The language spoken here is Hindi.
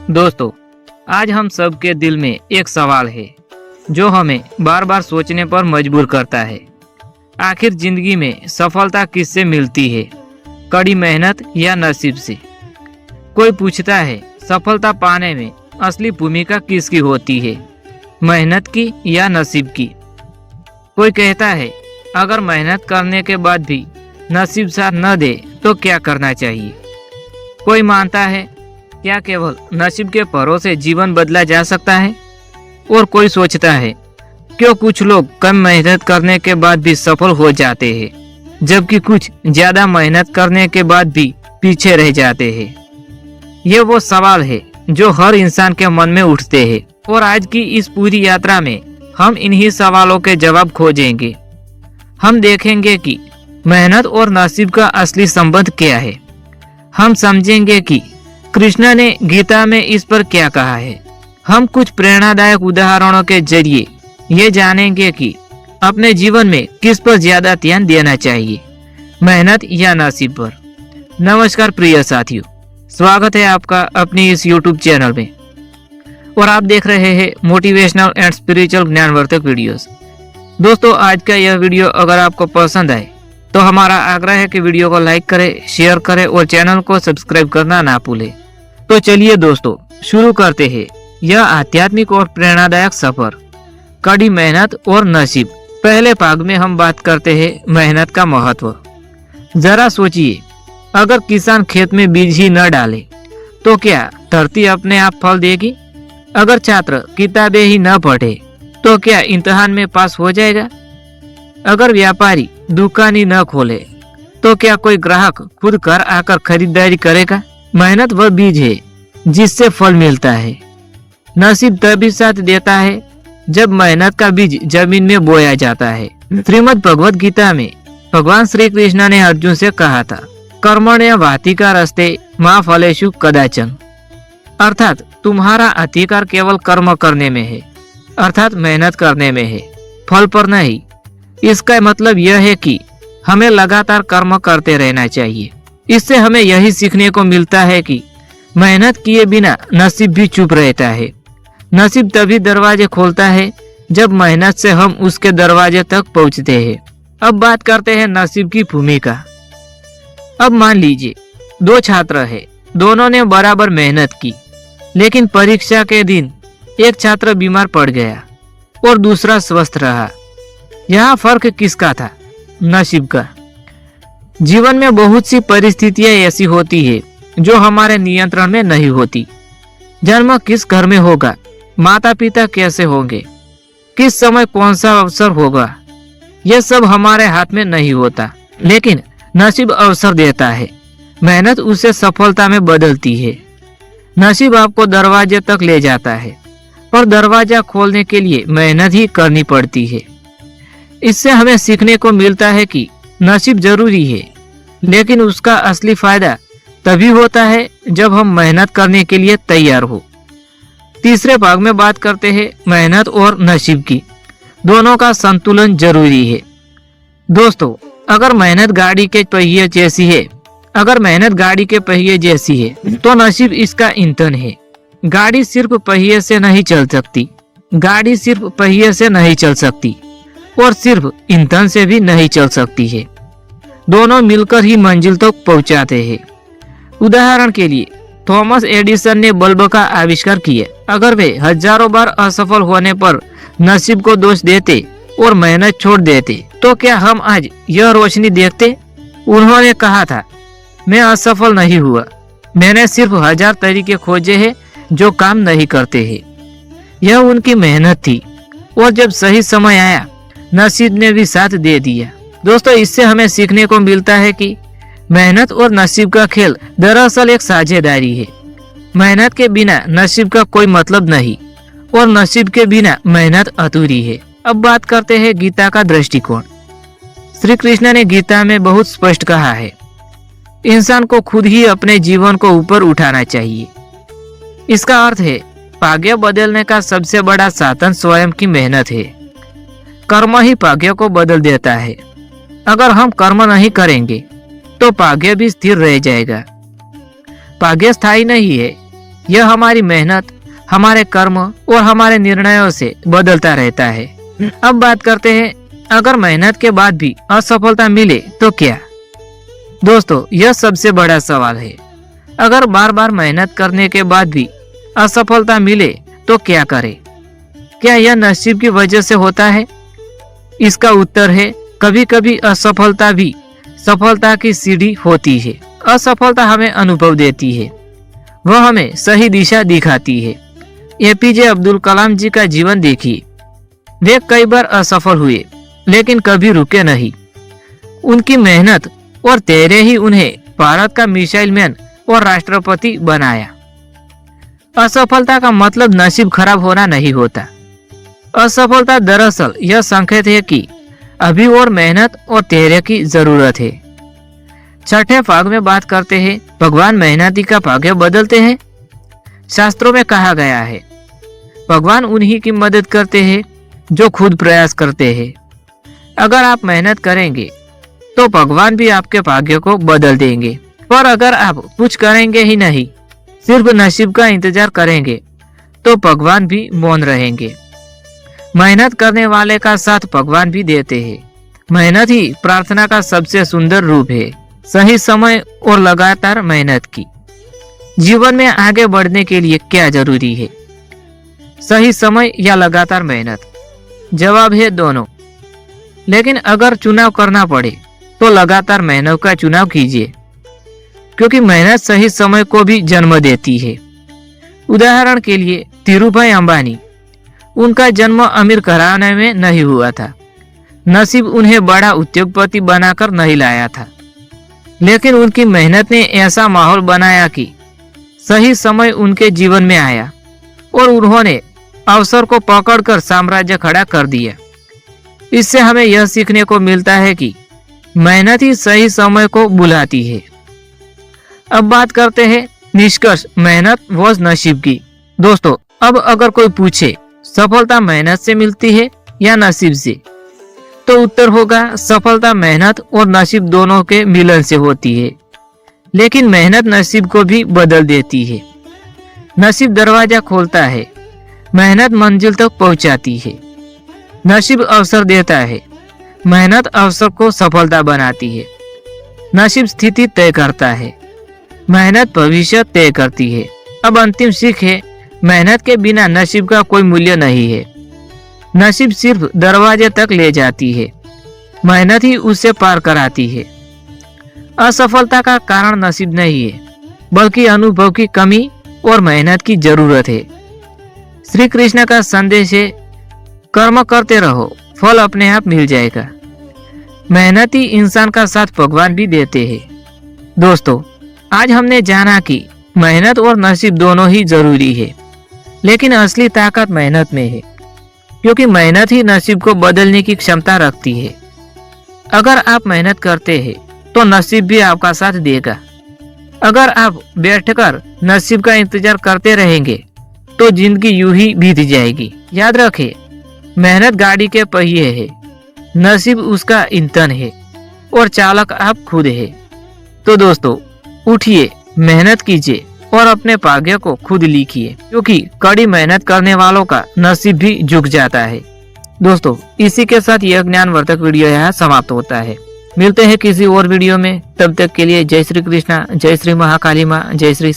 दोस्तों, आज हम सब के दिल में एक सवाल है जो हमें बार बार सोचने पर मजबूर करता है। आखिर जिंदगी में सफलता किससे मिलती है, कड़ी मेहनत या नसीब से? कोई पूछता है सफलता पाने में असली भूमिका किसकी होती है, मेहनत की या नसीब की? कोई कहता है अगर मेहनत करने के बाद भी नसीब साथ न दे तो क्या करना चाहिए? कोई मानता है क्या केवल नसीब के भरोसे जीवन बदला जा सकता है? और कोई सोचता है क्यों कुछ लोग कम मेहनत करने के बाद भी सफल हो जाते हैं, जबकि कुछ ज्यादा मेहनत करने के बाद भी पीछे रह जाते हैं। ये वो सवाल है जो हर इंसान के मन में उठते हैं, और आज की इस पूरी यात्रा में हम इन्हीं सवालों के जवाब खोजेंगे। हम देखेंगे कि मेहनत और नसीब का असली संबंध क्या है। हम समझेंगे कि कृष्ण ने गीता में इस पर क्या कहा है। हम कुछ प्रेरणादायक उदाहरणों के जरिए ये जानेंगे कि अपने जीवन में किस पर ज्यादा ध्यान देना चाहिए, मेहनत या नसीब पर। नमस्कार प्रिय साथियों, स्वागत है आपका अपनी इस YouTube चैनल में, और आप देख रहे हैं मोटिवेशनल एंड स्पिरिचुअल ज्ञानवर्धक वीडियोस। दोस्तों, आज का यह वीडियो अगर आपको पसंद आए तो हमारा आग्रह है कि वीडियो को लाइक करें, शेयर करें और चैनल को सब्सक्राइब करना ना भूलें। तो चलिए दोस्तों, शुरू करते हैं यह आध्यात्मिक और प्रेरणादायक सफर, कड़ी मेहनत और नसीब। पहले भाग में हम बात करते हैं मेहनत का महत्व। जरा सोचिए, अगर किसान खेत में बीज ही न डाले तो क्या धरती अपने आप फल देगी? अगर छात्र किताबें ही न पढ़े तो क्या इम्तिहान में पास हो जाएगा? अगर व्यापारी दुकान ही न खोले तो क्या कोई ग्राहक खुद घर आकर खरीदारी करेगा? मेहनत वह बीज है जिससे फल मिलता है। नसीब तभी साथ देता है जब मेहनत का बीज जमीन में बोया जाता है। श्रीमद् भगवद गीता में भगवान श्री कृष्ण ने अर्जुन से कहा था, कर्मण्य वाधिका रस्ते मा फलेषु कदाचन। अर्थात तुम्हारा अधिकार केवल कर्म करने में है, अर्थात मेहनत करने में है, फल पर नहीं। इसका मतलब यह है कि हमें लगातार कर्म करते रहना चाहिए। इससे हमें यही सीखने को मिलता है कि मेहनत किए बिना नसीब भी चुप रहता है। नसीब तभी दरवाजे खोलता है जब मेहनत से हम उसके दरवाजे तक पहुंचते हैं। अब बात करते हैं नसीब की भूमिका। अब मान लीजिए दो छात्र हैं, दोनों ने बराबर मेहनत की, लेकिन परीक्षा के दिन एक छात्र बीमार पड़ गया और दूसरा स्वस्थ रहा। यहाँ फर्क किसका था? नसीब का। जीवन में बहुत सी परिस्थितियां ऐसी होती है जो हमारे नियंत्रण में नहीं होती। जन्म किस घर में होगा, माता पिता कैसे होंगे, किस समय कौन सा अवसर होगा, यह सब हमारे हाथ में नहीं होता। लेकिन नसीब अवसर देता है, मेहनत उसे सफलता में बदलती है। नसीब आपको दरवाजे तक ले जाता है, पर दरवाजा खोलने के लिए मेहनत ही करनी पड़ती है। इससे हमें सीखने को मिलता है कि नसीब जरूरी है, लेकिन उसका असली फायदा तभी होता है जब हम मेहनत करने के लिए तैयार हो। तीसरे भाग में बात करते हैं मेहनत और नसीब की। दोनों का संतुलन जरूरी है। दोस्तों, अगर मेहनत गाड़ी के पहिए जैसी है, तो नसीब इसका ईंधन है। गाड़ी सिर्फ पहिए से नहीं चल सकती, और सिर्फ ईंधन से भी नहीं चल सकती है। दोनों मिलकर ही मंजिल तक पहुंचाते हैं। उदाहरण के लिए थॉमस एडिसन ने बल्ब का आविष्कार किया। अगर वे हजारों बार असफल होने पर नसीब को दोष देते और मेहनत छोड़ देते तो क्या हम आज यह रोशनी देखते? उन्होंने कहा था, मैं असफल नहीं हुआ, मैंने सिर्फ 1000 तरीके खोजे हैं जो काम नहीं करते हैं। यह उनकी मेहनत थी, और जब सही समय आया नसीब ने भी साथ दे दिया। दोस्तों, इससे हमें सीखने को मिलता है कि मेहनत और नसीब का खेल दरअसल एक साझेदारी है। मेहनत के बिना नसीब का कोई मतलब नहीं, और नसीब के बिना मेहनत अधूरी है। अब बात करते हैं गीता का दृष्टिकोण। श्री कृष्ण ने गीता में बहुत स्पष्ट कहा है, इंसान को खुद ही अपने जीवन को ऊपर उठाना चाहिए। इसका अर्थ है भाग्य बदलने का सबसे बड़ा साधन स्वयं की मेहनत है। कर्म ही भाग्य को बदल देता है। अगर हम कर्म नहीं करेंगे तो भाग्य भी स्थिर रह जाएगा। भाग्य स्थायी नहीं है, यह हमारी मेहनत, हमारे कर्म और हमारे निर्णयों से बदलता रहता है। अब बात करते हैं, अगर मेहनत के बाद भी असफलता मिले तो क्या? दोस्तों, यह सबसे बड़ा सवाल है। अगर बार बार मेहनत करने के बाद भी असफलता मिले तो क्या करें? क्या यह नसीब की वजह से होता है? इसका उत्तर है, कभी कभी असफलता भी सफलता की सीढ़ी होती है। असफलता हमें अनुभव देती है, वह हमें सही दिशा दिखाती है। एपीजे अब्दुल कलाम जी का जीवन देखिए। वे कई बार असफल हुए लेकिन कभी रुके नहीं। उनकी मेहनत और धैर्य ही उन्हें भारत का मिसाइल मैन और राष्ट्रपति बनाया। असफलता का मतलब नसीब खराब होना नहीं होता। असफलता दरअसल यह संकेत है कि अभी और मेहनत और धैर्य की जरूरत है। छठे भाग में बात करते हैं, भगवान मेहनती का भाग्य बदलते हैं। शास्त्रों में कहा गया है, भगवान उन्हीं की मदद करते हैं जो खुद प्रयास करते हैं। अगर आप मेहनत करेंगे तो भगवान भी आपके भाग्य को बदल देंगे, पर अगर आप कुछ करेंगे ही नहीं, सिर्फ नसीब का इंतजार करेंगे, तो भगवान भी मौन रहेंगे। मेहनत करने वाले का साथ भगवान भी देते हैं। मेहनत ही प्रार्थना का सबसे सुंदर रूप है। सही समय और लगातार मेहनत की। जीवन में आगे बढ़ने के लिए क्या जरूरी है, सही समय या लगातार मेहनत? जवाब है दोनों। लेकिन अगर चुनाव करना पड़े तो लगातार मेहनत का चुनाव कीजिए, क्योंकि मेहनत सही समय को भी जन्म देती है। उदाहरण के लिए धीरूभाई अंबानी, उनका जन्म अमीर घराने में नहीं हुआ था। नसीब उन्हें बड़ा उद्योगपति बनाकर नहीं लाया था, लेकिन उनकी मेहनत ने ऐसा माहौल बनाया कि सही समय उनके जीवन में आया और उन्होंने अवसर को पकड़कर साम्राज्य खड़ा कर दिया। इससे हमें यह सीखने को मिलता है कि मेहनत ही सही समय को बुलाती है। अब बात करते हैं निष्कर्ष, मेहनत व नसीब की। दोस्तों, अब अगर कोई पूछे सफलता मेहनत से मिलती है या नसीब से, तो उत्तर होगा सफलता मेहनत और नसीब दोनों के मिलन से होती है। लेकिन मेहनत नसीब को भी बदल देती है। नसीब दरवाजा खोलता है, मेहनत मंजिल तक पहुंचाती है। नसीब अवसर देता है, मेहनत अवसर को सफलता बनाती है। नसीब स्थिति तय करता है, मेहनत भविष्य तय करती है। अब अंतिम सीख है, मेहनत के बिना नसीब का कोई मूल्य नहीं है। नसीब सिर्फ दरवाजे तक ले जाती है, मेहनत ही उससे पार कराती है। असफलता का कारण नसीब नहीं है, बल्कि अनुभव की कमी और मेहनत की जरूरत है। श्री कृष्ण का संदेश है, कर्म करते रहो, फल अपने आप मिल जाएगा। मेहनती इंसान का साथ भगवान भी देते हैं। दोस्तों, आज हमने जाना कि मेहनत और नसीब दोनों ही जरूरी है, लेकिन असली ताकत मेहनत में है, क्योंकि मेहनत ही नसीब को बदलने की क्षमता रखती है। अगर आप मेहनत करते हैं तो नसीब भी आपका साथ देगा। अगर आप बैठकर नसीब का इंतजार करते रहेंगे तो जिंदगी यूं ही बीत जाएगी। याद रखें, मेहनत गाड़ी के पहिए है, नसीब उसका ईंधन है और चालक आप खुद है। तो दोस्तों, उठिए, मेहनत कीजिए और अपने भाग्य को खुद लिखिए, क्योंकि कड़ी मेहनत करने वालों का नसीब भी झुक जाता है। दोस्तों, इसी के साथ यह ज्ञानवर्धक वीडियो यहाँ समाप्त होता है। मिलते हैं किसी और वीडियो में, तब तक के लिए जय श्री कृष्णा, जय श्री महाकाली माँ, जय श्री